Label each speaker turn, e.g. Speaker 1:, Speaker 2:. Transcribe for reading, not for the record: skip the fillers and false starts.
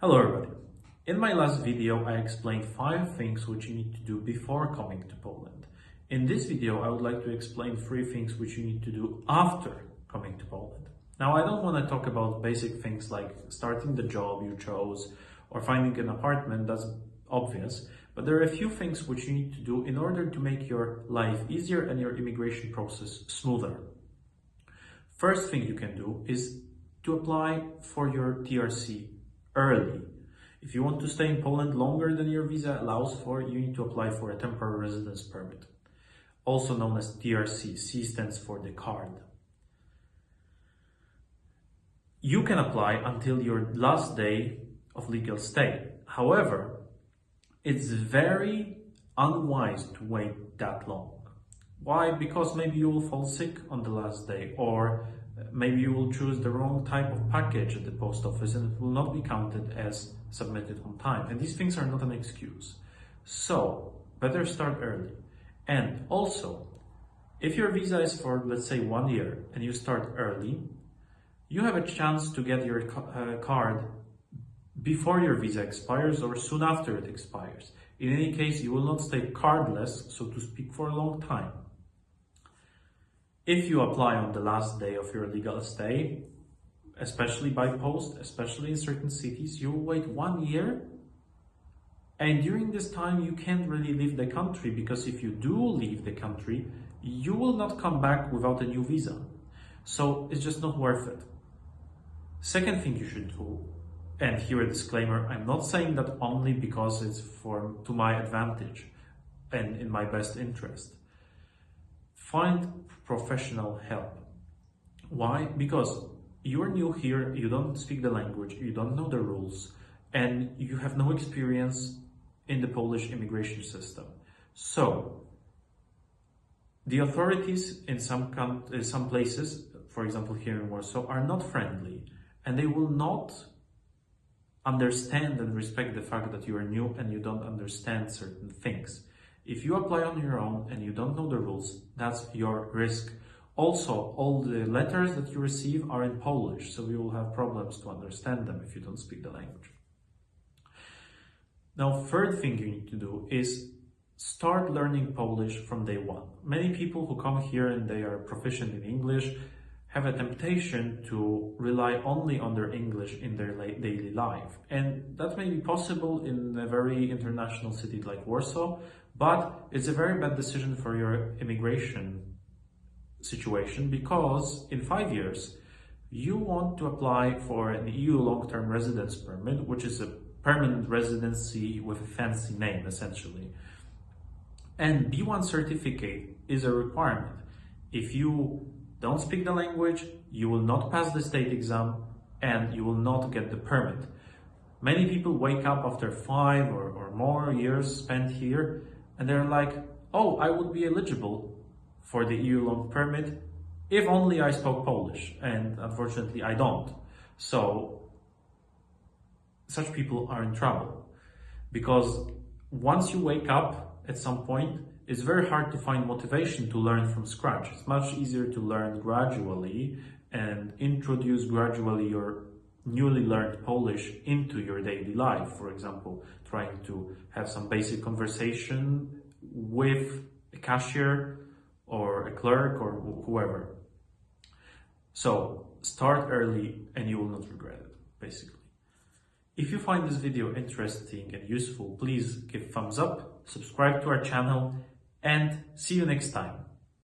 Speaker 1: Hello everybody. In my last video, I explained 5 things which you need to do before coming to Poland. In this video, I would like to explain 3 things which you need to do after coming to Poland. Now, I don't want to talk about basic things like starting the job you chose or finding an apartment, that's obvious, but there are a few things which you need to do in order to make your life easier and your immigration process smoother. First thing you can do is to apply for your TRC early. If you want to stay in Poland longer than your visa allows for, you need to apply for a temporary residence permit, also known as TRC. C stands for the card. You can apply until your last day of legal stay. However, it's very unwise to wait that long. Why? Because maybe you will fall sick on the last day, or maybe you will choose the wrong type of package at the post office and it will not be counted as submitted on time. And these things are not an excuse. So better start early. And also, if your visa is for, let's say, 1 year and you start early, you have a chance to get your card before your visa expires or soon after it expires. In any case, you will not stay cardless, so to speak, for a long time. If you apply on the last day of your legal stay, especially by post, especially in certain cities, you will wait 1 year. And during this time, you can't really leave the country, because if you do leave the country, you will not come back without a new visa. So it's just not worth it. Second thing you should do, and here a disclaimer, I'm not saying that only because it's to my advantage and in my best interest. Find professional help. Why? Because you're new here, you don't speak the language, you don't know the rules, and you have no experience in the Polish immigration system. So, the authorities in some places, for example here in Warsaw, are not friendly, and they will not understand and respect the fact that you are new and you don't understand certain things. If you apply on your own and you don't know the rules, that's your risk. Also, all the letters that you receive are in Polish, so you will have problems to understand them if you don't speak the language. Now, third thing you need to do is start learning Polish from day one. Many people who come here and they are proficient in English have a temptation to rely only on their English in their daily life. And that may be possible in a very international city like Warsaw, but it's a very bad decision for your immigration situation, because in 5 years, you want to apply for an EU long-term residence permit, which is a permanent residency with a fancy name, essentially. And B1 certificate is a requirement. If you don't speak the language, you will not pass the state exam and you will not get the permit. Many people wake up after 5 or more years spent here and they're like, oh, I would be eligible for the EU long permit if only I spoke Polish. And unfortunately, I don't. So such people are in trouble, because once you wake up at some point, it's very hard to find motivation to learn from scratch. It's much easier to learn gradually and introduce gradually your newly learned Polish into your daily life. For example, trying to have some basic conversation with a cashier or a clerk or whoever. So start early and you will not regret it, basically. If you find this video interesting and useful, please give thumbs up, subscribe to our channel, and see you next time.